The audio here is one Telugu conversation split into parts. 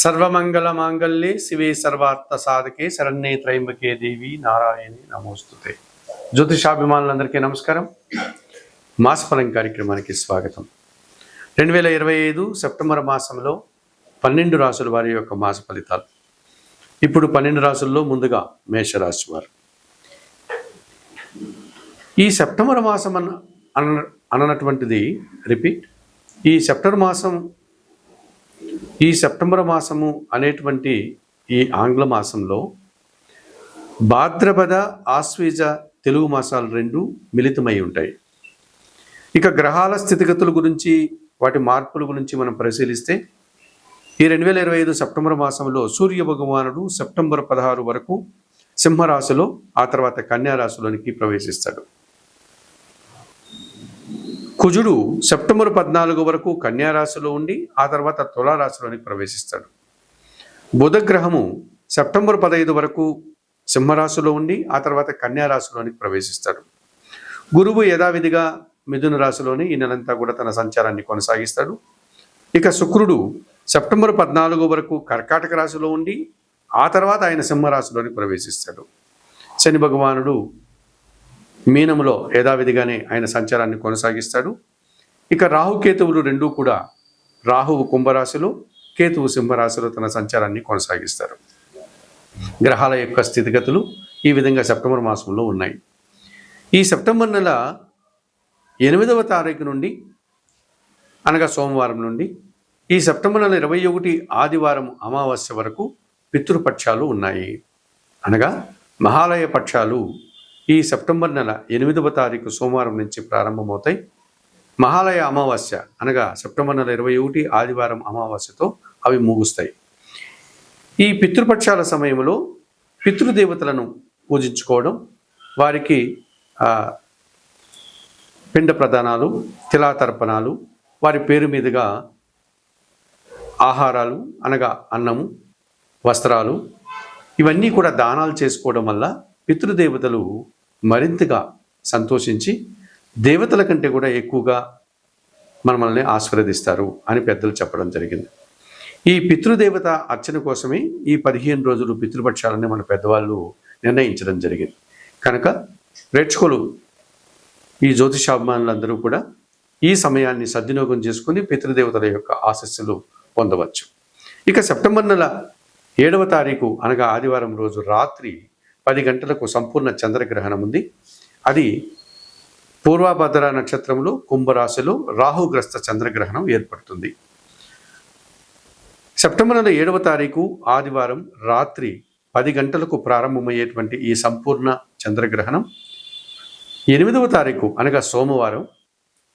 సర్వమంగళ మాంగళ్యే శివే సర్వార్థ సాధకే శరణ్యే త్రయంబకే దేవి నారాయణి నమోస్తుతే. జ్యోతిషాభిమానులందరికీ నమస్కారం. మాసఫలం కార్యక్రమానికి స్వాగతం. 2025 సెప్టెంబర్ మాసంలో 12 రాసుల వారి యొక్క మాస ఫలితాలు. ఇప్పుడు 12 రాసుల్లో ముందుగా మేషరాశి వారు. ఈ సెప్టెంబర్ మాసం అన్నటువంటిది రిపీట్. ఈ సెప్టెంబర్ మాసము అనేటువంటి ఈ ఆంగ్ల మాసంలో భాద్రపద ఆశ్వీజ తెలుగు మాసాలు రెండు మిళితమై ఉంటాయి. ఇక గ్రహాల స్థితిగతుల గురించి వాటి మార్పుల గురించి మనం పరిశీలిస్తే ఈ 2025 సెప్టెంబర్ మాసంలో సూర్య భగవానుడు సెప్టెంబర్ 16 వరకు సింహరాశిలో, ఆ తర్వాత కన్యా రాశిలోనికి ప్రవేశిస్తాడు. కుజుడు సెప్టెంబర్ 14 వరకు కన్యా రాశిలో ఉండి ఆ తర్వాత తులారాశిలోనికి ప్రవేశిస్తాడు. బుధగ్రహము సెప్టెంబర్ 15 వరకు సింహరాశిలో ఉండి ఆ తర్వాత కన్యా రాశిలోనికి ప్రవేశిస్తాడు. గురువు యథావిధిగా మిథున రాశిలోని ఈ నెలంతా కూడా తన సంచారాన్ని కొనసాగిస్తాడు. ఇక శుక్రుడు సెప్టెంబర్ 14 వరకు కర్కాటక రాశిలో ఉండి ఆ తర్వాత ఆయన సింహరాశిలోనికి ప్రవేశిస్తాడు. శని భగవానుడు మీనములో యథావిధిగానే ఆయన సంచారాన్ని కొనసాగిస్తాడు. ఇక రాహుకేతువులు రెండూ కూడా, రాహువు కుంభరాశిలో, కేతువు సింహరాశిలో తన సంచారాన్ని కొనసాగిస్తారు. గ్రహాల యొక్క స్థితిగతులు ఈ విధంగా సెప్టెంబర్ మాసంలో ఉన్నాయి. ఈ సెప్టెంబర్ నెల 8వ తారీఖు నుండి అనగా సోమవారం నుండి ఈ సెప్టెంబర్ నెల 21 ఆదివారం అమావాస్య వరకు పితృపక్షాలు ఉన్నాయి. అనగా మహాలయ పక్షాలు ఈ సెప్టెంబర్ నెల 8వ తారీఖు సోమవారం నుంచి ప్రారంభమవుతాయి. మహాలయ అమావాస్య అనగా సెప్టెంబర్ నెల 21 ఆదివారం అమావాస్యతో అవి ముగుస్తాయి. ఈ పితృపక్షాల సమయంలో పితృదేవతలను పూజించుకోవడం, వారికి పిండ ప్రదానాలు, తిలాతర్పణాలు, వారి పేరు మీదుగా ఆహారాలు అనగా అన్నము, వస్త్రాలు, ఇవన్నీ కూడా దానాలు చేసుకోవడం వల్ల పితృదేవతలు మరింతగా సంతోషించి దేవతల కంటే కూడా ఎక్కువగా మనల్ని ఆశీర్వదిస్తారు అని పెద్దలు చెప్పడం జరిగింది. ఈ పితృదేవత అర్చన కోసమే ఈ 15 రోజులు పితృపక్షాలని మన పెద్దవాళ్ళు నిర్ణయించడం జరిగింది. కనుక ప్రేక్షకులు, ఈ జ్యోతిషాభిమానులందరూ కూడా ఈ సమయాన్ని సద్వినియోగం చేసుకుని పితృదేవతల యొక్క ఆశీస్సులు పొందవచ్చు. ఇక సెప్టెంబర్ నెల 7వ తారీఖు అనగా ఆదివారం రోజు రాత్రి 10 గంటలకు సంపూర్ణ చంద్రగ్రహణం ఉంది. అది పూర్వభద్ర నక్షత్రంలో కుంభరాశిలో రాహుగ్రస్త చంద్రగ్రహణం ఏర్పడుతుంది. సెప్టెంబర్ నెల 7వ తారీఖు ఆదివారం రాత్రి 10 గంటలకు ప్రారంభమయ్యేటువంటి ఈ సంపూర్ణ చంద్రగ్రహణం 8వ తారీఖు అనగా సోమవారం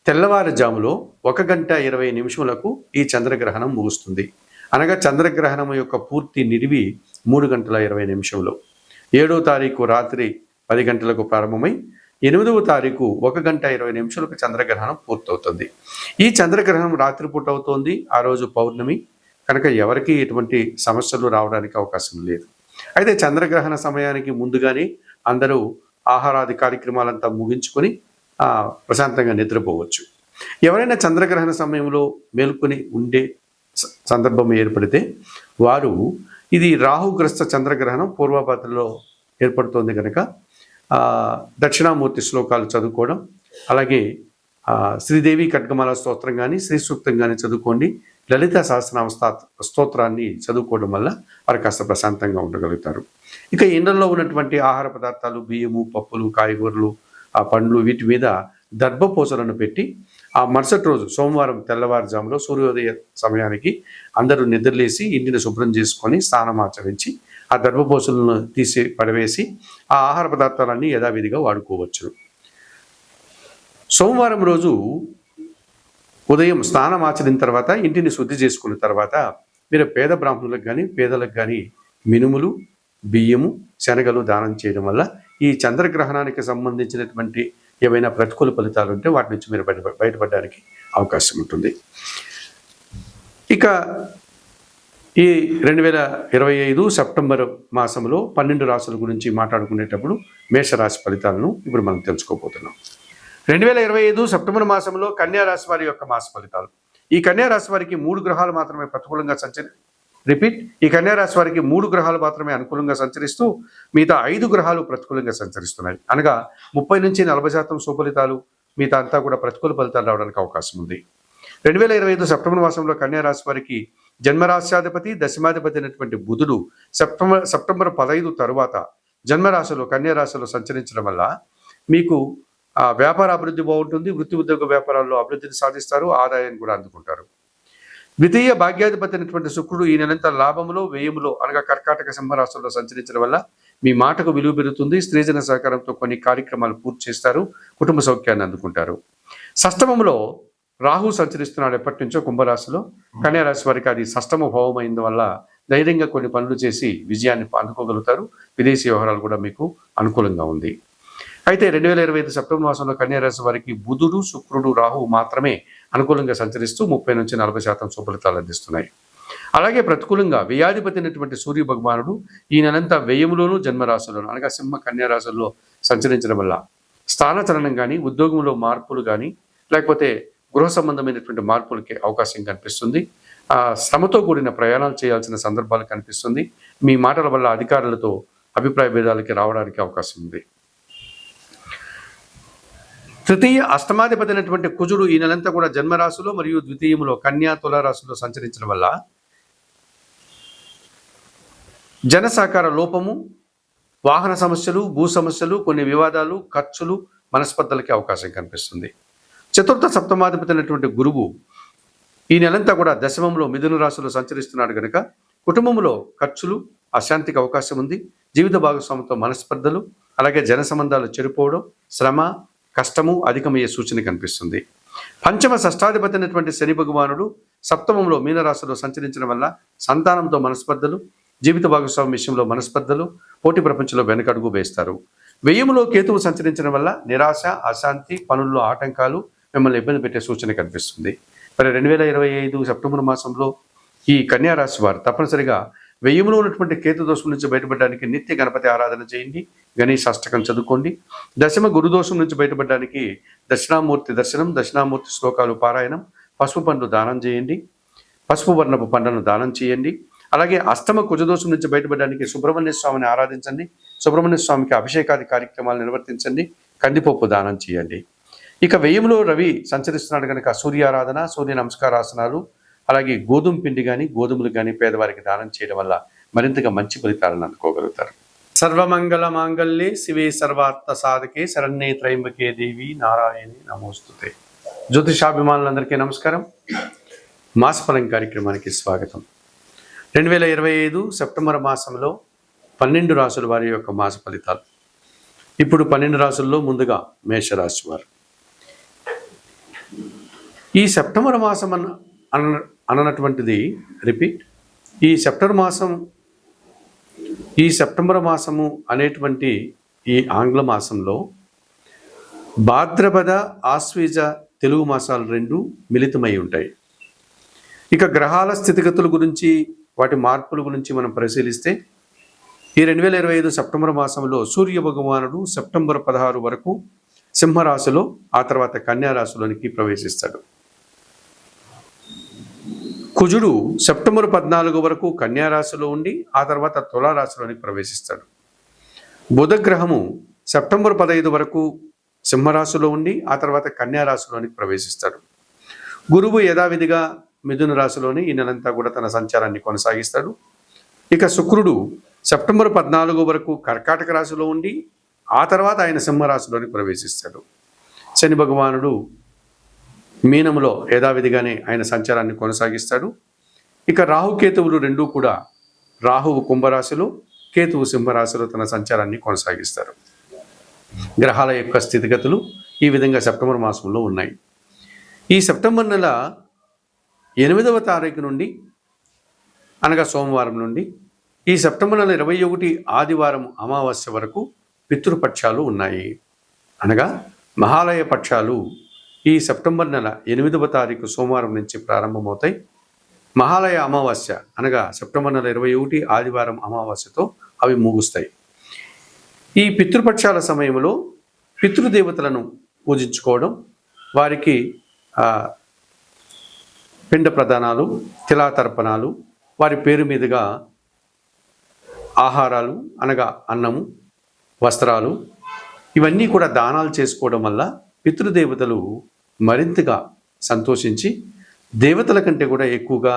తెల్లవారుజాములో 1 గంట 20 నిమిషములకు ఈ చంద్రగ్రహణం ముగుస్తుంది. అనగా చంద్రగ్రహణం యొక్క పూర్తి నిడివి 3 గంటల 20 నిమిషంలో. 7వ తారీఖు రాత్రి 10 గంటలకు ప్రారంభమై 8వ తారీఖు 1 గంట 20 నిమిషాలకు చంద్రగ్రహణం పూర్తవుతుంది. ఈ చంద్రగ్రహణం రాత్రిపూట అవుతోంది. ఆ రోజు పౌర్ణమి కనుక ఎవరికి ఎటువంటి సమస్యలు రావడానికి అవకాశం లేదు. అయితే చంద్రగ్రహణ సమయానికి ముందుగానే అందరూ ఆహారాది కార్యక్రమాలంతా ముగించుకొని ప్రశాంతంగా నిద్రపోవచ్చు. ఎవరైనా చంద్రగ్రహణ సమయంలో మేల్కొని ఉండే సందర్భం ఏర్పడితే వారు, ఇది రాహుగ్రస్త చంద్రగ్రహణం పూర్వభద్రలో ఏర్పడుతోంది కనుక దక్షిణామూర్తి శ్లోకాలు చదువుకోవడం, అలాగే శ్రీదేవి ఖడ్గమాల స్తోత్రం కానీ శ్రీ సూక్తం కానీ చదువుకోండి. లలిత సహస్రనామ స్తోత్రాన్ని చదువుకోవడం వల్ల వారు కాస్త ప్రశాంతంగా ఉండగలుగుతారు. ఇక ఇండ్లలో ఉన్నటువంటి ఆహార పదార్థాలు, బియ్యము, పప్పులు, కాయగూరలు, పండ్లు, వీటి మీద దర్భపూసలను పెట్టి ఆ మరుసటి రోజు సోమవారం తెల్లవారుజాములో సూర్యోదయ సమయానికి అందరూ నిద్రలేసి ఇంటిని శుభ్రం చేసుకొని స్నానమాచరించి ఆ దర్భపూసలను తీసి పడవేసి ఆ ఆహార పదార్థాలన్నీ యథావిధిగా వాడుకోవచ్చు. సోమవారం రోజు ఉదయం స్నానం ఆచరిన తర్వాత ఇంటిని శుద్ధి చేసుకున్న తర్వాత మీరు పేద బ్రాహ్మణులకు కానీ పేదలకు కానీ మినుములు, బియ్యము, శనగలు దానం చేయడం వల్ల ఈ చంద్రగ్రహణానికి సంబంధించినటువంటి ఏవైనా ప్రతికూల ఫలితాలు ఉంటే వాటి నుంచి మీరు బయటపడడానికి అవకాశం ఉంటుంది. ఇక ఈ 2025 సెప్టెంబర్ మాసంలో 12 రాశుల గురించి మాట్లాడుకునేటప్పుడు మేషరాశి ఫలితాలను ఇప్పుడు మనం తెలుసుకోబోతున్నాం. 2025 సెప్టెంబర్ మాసంలో కన్యా రాశి వారి యొక్క మాస ఫలితాలు. ఈ కన్యా రాశి వారికి 3 గ్రహాలు మాత్రమే ప్రతికూలంగా రిపీట్, ఈ కన్యా రాశి వారికి 3 గ్రహాలు మాత్రమే అనుకూలంగా సంచరిస్తూ మిగతా 5 గ్రహాలు ప్రతికూలంగా సంచరిస్తున్నాయి. అనగా 30 నుంచి 40% శుభఫలితాలు, మిగతా అంతా కూడా ప్రతికూల ఫలితాలు రావడానికి అవకాశం ఉంది. 2025 సెప్టెంబర్ మాసంలో కన్యా రాశి వారికి జన్మరాశ్యాధిపతి, దశమాధిపతి అయినటువంటి బుధుడు సెప్టెంబర్ 15 తరువాత జన్మరాశిలో కన్యా రాశిలో సంచరించడం వల్ల మీకు వ్యాపార అభివృద్ధి బాగుంటుంది. వృత్తి ఉద్యోగ వ్యాపారాల్లో అభివృద్ధిని సాధిస్తారు, ఆదాయాన్ని కూడా అందుకుంటారు. ద్వితీయ భాగ్యాధిపతి అయినటువంటి శుక్రుడు ఈ నెలంతా లాభములో, వ్యయములో అనగా కర్కాటక సింహరాశుల్లో సంచరించడం వల్ల మీ మాటకు విలువ పెరుగుతుంది. స్త్రీజన సహకారంతో కొన్ని కార్యక్రమాలు పూర్తి చేస్తారు, కుటుంబ సౌఖ్యాన్ని అందుకుంటారు. షష్టమంలో రాహు సంచరిస్తున్నాడు ఎప్పటి నుంచో కుంభరాశిలో. కన్యా రాశి వారికి అది షష్టమ భావం అయిన వల్ల ధైర్యంగా కొన్ని పనులు చేసి విజయాన్ని అందుకోగలుగుతారు. విదేశీ వ్యవహారాలు కూడా మీకు అనుకూలంగా ఉంది. అయితే 2025 సెప్టెంబర్ మాసంలో కన్యా రాశి వారికి బుధుడు, శుక్రుడు, రాహువు మాత్రమే అనుకూలంగా సంచరిస్తూ 30 నుంచి 40% శుభఫలితాలు అందిస్తున్నాయి. అలాగే ప్రతికూలంగా వ్యయాధిపతి అయినటువంటి సూర్య భగవానుడు ఈ నెలంతా వ్యయములోను, జన్మరాశుల్లోను అనగా సింహ కన్యా రాశుల్లో సంచరించడం వల్ల స్థానచలనం కానీ, ఉద్యోగంలో మార్పులు కానీ, లేకపోతే గృహ సంబంధమైనటువంటి మార్పులకి అవకాశం కనిపిస్తుంది. శ్రమతో కూడిన ప్రయాణాలు చేయాల్సిన సందర్భాలు కనిపిస్తుంది. మీ మాటల వల్ల అధికారులతో అభిప్రాయ భేదాలకి రావడానికి అవకాశం ఉంది. తృతీయ అష్టమాధిపతి అయినటువంటి కుజుడు ఈ నెలంతా కూడా జన్మరాశిలో మరియు ద్వితీయములో కన్యా, తుల రాశిలో సంచరించడం వల్ల జన సహకార లోపము, వాహన సమస్యలు, భూ సమస్యలు, కొన్ని వివాదాలు, ఖర్చులు, మనస్పర్ధలకి అవకాశం కనిపిస్తుంది. చతుర్థ సప్తమాధిపతి అయినటువంటి గురువు ఈ నెలంతా కూడా దశమంలో మిథున రాశిలో సంచరిస్తున్నాడు కనుక కుటుంబంలో ఖర్చులు, అశాంతికి అవకాశం ఉంది. జీవిత భాగస్వామితో మనస్పర్ధలు, అలాగే జన సంబంధాలు చెడిపోవడం, శ్రమ, కష్టము అధికమయ్యే సూచన కనిపిస్తుంది. పంచమ షష్టాధిపతి అయినటువంటి శని భగవానుడు సప్తమంలో మీనరాశిలో సంచరించడం వల్ల సంతానంతో మనస్పర్ధలు, జీవిత భాగస్వామి విషయంలో మనస్పర్ధలు, పోటీ ప్రపంచంలో వెనకడుగు వేస్తారు. వ్యయములో కేతువు సంచరించడం వల్ల నిరాశ, అశాంతి, పనుల్లో ఆటంకాలు మిమ్మల్ని ఇబ్బంది పెట్టే సూచన కనిపిస్తుంది. మరి 2025 సెప్టెంబర్ మాసంలో ఈ కన్యా రాశి వారు తప్పనిసరిగా వ్యయములో ఉన్నటువంటి కేతు దోషం నుంచి బయటపడడానికి నిత్య గణపతి ఆరాధన చేయండి, గణేష్ అష్టకం చదువుకోండి. దశమ గురుదోషం నుంచి బయటపడడానికి దక్షిణామూర్తి దర్శనం, దక్షిణామూర్తి శ్లోకాలు పారాయణం, పసుపు పండ్లు దానం చేయండి, పసుపు వర్ణపు పండ్లను దానం చేయండి. అలాగే అష్టమ కుజదోషం నుంచి బయటపడడానికి సుబ్రహ్మణ్య స్వామిని ఆరాధించండి, సుబ్రహ్మణ్య స్వామికి అభిషేకాది కార్యక్రమాలు నిర్వర్తించండి, కందిపప్పు దానం చేయండి. ఇక వ్యయంలో రవి సంచరిస్తున్నాడు కనుక సూర్యారాధన, సూర్య నమస్కారాసనాలు, అలాగే గోధుమ పిండి కానీ, గోధుమలు కానీ పేదవారికి దానం చేయడం వల్ల మరింతగా మంచి ఫలితాలను అందుకోగలుగుతారు. సర్వమంగళ మాంగళ్యే శివే సర్వార్థ సాధకే శరణ్యే త్రయంబకే దేవి నారాయణి నమోస్తుతే. జ్యోతిషాభిమానులందరికీ నమస్కారం. మాసఫలం కార్యక్రమానికి స్వాగతం. 2025 సెప్టెంబర్ మాసంలో 12 రాసుల వారి యొక్క మాస ఫలితాలు. ఇప్పుడు 12 రాసుల్లో ముందుగా మేషరాశి వారు. ఈ సెప్టెంబర్ మాసం అన్నటువంటిది రిపీట్, ఈ సెప్టెంబర్ మాసము అనేటువంటి ఈ ఆంగ్ల మాసంలో భాద్రపద, ఆశ్వీజ తెలుగు మాసాలు 2 మిళితమై ఉంటాయి. ఇక గ్రహాల స్థితిగతుల గురించి, వాటి మార్పుల గురించి మనం పరిశీలిస్తే ఈ 2025 సెప్టెంబర్ మాసంలో సూర్య భగవానుడు సెప్టెంబర్ 16 వరకు సింహరాశిలో, ఆ తర్వాత కన్యా రాశిలోనికి ప్రవేశిస్తాడు. కుజుడు సెప్టెంబర్ 14 వరకు కన్యా రాశిలో ఉండి ఆ తర్వాత తులారాశిలోనికి ప్రవేశిస్తాడు. బుధగ్రహము సెప్టెంబర్ 15 వరకు సింహరాశిలో ఉండి ఆ తర్వాత కన్యా రాశిలోనికి ప్రవేశిస్తాడు. గురువు యథావిధిగా మిథున రాశిలోని ఈ నెలంతా కూడా తన సంచారాన్ని కొనసాగిస్తాడు. ఇక శుక్రుడు సెప్టెంబర్ 14 వరకు కర్కాటక రాశిలో ఉండి ఆ తర్వాత ఆయన సింహరాశిలోనికి ప్రవేశిస్తాడు. శని భగవానుడు మీనములో యథావిధిగానే ఆయన సంచారాన్ని కొనసాగిస్తాడు. ఇక రాహుకేతువులు 2 కూడా, రాహువు కుంభరాశిలో, కేతువు సింహరాశిలో తన సంచారాన్ని కొనసాగిస్తారు. గ్రహాల యొక్క స్థితిగతులు ఈ విధంగా సెప్టెంబర్ మాసంలో ఉన్నాయి. ఈ సెప్టెంబర్ నెల 8వ తారీఖు నుండి అనగా సోమవారం నుండి ఈ సెప్టెంబర్ నెల 21 ఆదివారం అమావాస్య వరకు పితృపక్షాలు ఉన్నాయి. అనగా మహాలయ పక్షాలు ఈ సెప్టెంబర్ నెల 8వ తారీఖు సోమవారం నుంచి ప్రారంభమవుతాయి. మహాలయ అమావాస్య అనగా సెప్టెంబర్ నెల 21 ఆదివారం అమావాస్యతో అవి ముగుస్తాయి. ఈ పితృపక్షాల సమయంలో పితృదేవతలను పూజించుకోవడం, వారికి పిండ ప్రదానాలు, తిలాతర్పణాలు, వారి పేరు మీదుగా ఆహారాలు అనగా అన్నము, వస్త్రాలు ఇవన్నీ కూడా దానాలు చేసుకోవడం వల్ల పితృదేవతలు మరింతగా సంతోషించి దేవతల కంటే కూడా ఎక్కువగా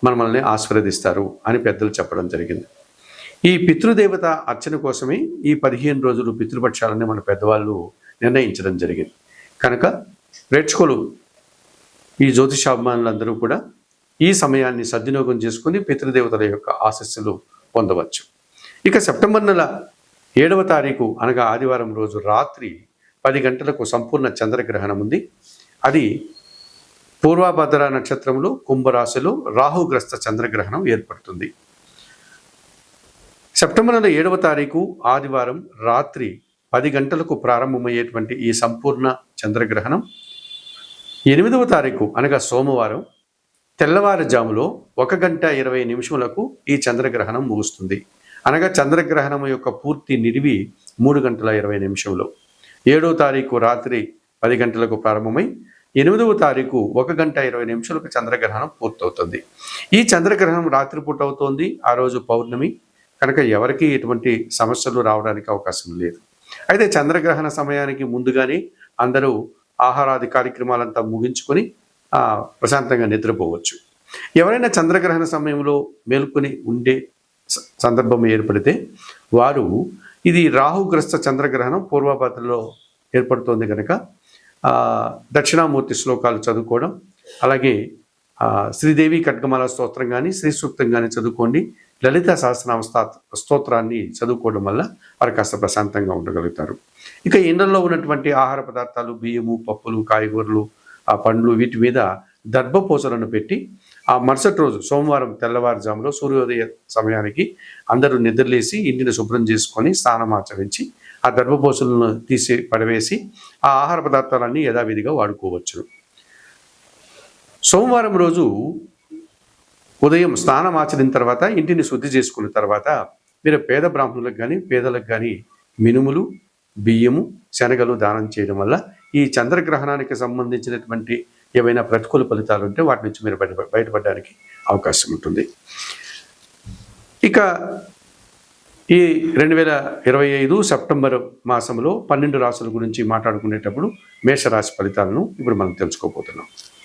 మనల్ని ఆశీర్వదిస్తారు అని పెద్దలు చెప్పడం జరిగింది. ఈ పితృదేవత అర్చన కోసమే ఈ 15 రోజులు పితృపక్షాలని మన పెద్దవాళ్ళు నిర్ణయించడం జరిగింది. కనుక ప్రేక్షకులు ఈ జ్యోతిషాభిమానులందరూ కూడా ఈ సమయాన్ని సద్వినియోగం చేసుకుని పితృదేవతల యొక్క ఆశీస్సులు పొందవచ్చు. ఇక సెప్టెంబర్ నెల 7వ తారీఖు అనగా ఆదివారం రోజు రాత్రి 10 గంటలకు సంపూర్ణ చంద్రగ్రహణం ఉంది. అది పూర్వభద్ర నక్షత్రంలో కుంభరాశిలో రాహుగ్రస్త చంద్రగ్రహణం ఏర్పడుతుంది. సెప్టెంబర్ నెల 7వ తారీఖు ఆదివారం రాత్రి 10 గంటలకు ప్రారంభమయ్యేటువంటి ఈ సంపూర్ణ చంద్రగ్రహణం 8వ తారీఖు అనగా సోమవారం తెల్లవారుజాములో 1 గంట 20 నిమిషములకు ఈ చంద్రగ్రహణం ముగుస్తుంది. అనగా చంద్రగ్రహణం యొక్క పూర్తి నిడివి 3 గంటల 20 నిమిషంలో. 7వ తారీఖు రాత్రి 10 గంటలకు ప్రారంభమై 8వ తారీఖు 1 గంట 20 నిమిషాలకు చంద్రగ్రహణం పూర్తవుతుంది. ఈ చంద్రగ్రహణం రాత్రిపూట అవుతోంది. ఆ రోజు పౌర్ణమి కనుక ఎవరికి ఎటువంటి సమస్యలు రావడానికి అవకాశం లేదు. అయితే చంద్రగ్రహణ సమయానికి ముందుగానే అందరూ ఆహారాది కార్యక్రమాలంతా ముగించుకొని ప్రశాంతంగా నిద్రపోవచ్చు. ఎవరైనా చంద్రగ్రహణ సమయంలో మేల్కొని ఉండే సందర్భం ఏర్పడితే వారు ఇది రాహుగ్రస్త చంద్రగ్రహణం పూర్వభద్రలో ఏర్పడుతోంది కనుక దక్షిణామూర్తి శ్లోకాలు చదువుకోవడం, అలాగే శ్రీదేవి ఖడ్గమాల స్తోత్రం కానీ శ్రీ సూక్తం కానీ చదువుకోండి. లలిత సహస్రనామ స్తోత్రాన్ని చదువుకోవడం వల్ల వారు కాస్త ప్రశాంతంగా ఉండగలుగుతారు. ఇక ఇండ్లలో ఉన్నటువంటి ఆహార పదార్థాలు బియ్యము, పప్పులు, కాయగూరలు, పండ్లు వీటి మీద దర్భపోసలను పెట్టి ఆ మరుసటి రోజు సోమవారం తెల్లవారుజాములో సూర్యోదయ సమయానికి అందరూ నిద్రలేసి ఇంటిని శుభ్రం చేసుకొని స్నానం ఆచరించి ఆ దర్భపోసలను తీసి పడవేసి ఆ ఆహార పదార్థాలన్నీ యథావిధిగా వాడుకోవచ్చు. సోమవారం రోజు ఉదయం స్నానం ఆచరిన తర్వాత ఇంటిని శుద్ధి చేసుకున్న తర్వాత మీరు పేద బ్రాహ్మణులకు కానీ పేదలకు కానీ మినుములు, బియ్యము, శనగలు దానం చేయడం వల్ల ఈ చంద్రగ్రహణానికి సంబంధించినటువంటి ఏవైనా ప్రతికూల ఫలితాలు ఉంటే వాటి నుంచి మీరు బయటపడడానికి అవకాశం ఉంటుంది. ఇక ఈ 2025 సెప్టెంబర్ మాసంలో 12 రాశుల గురించి మాట్లాడుకునేటప్పుడు మేషరాశి ఫలితాలను ఇప్పుడు మనం తెలుసుకోబోతున్నాం.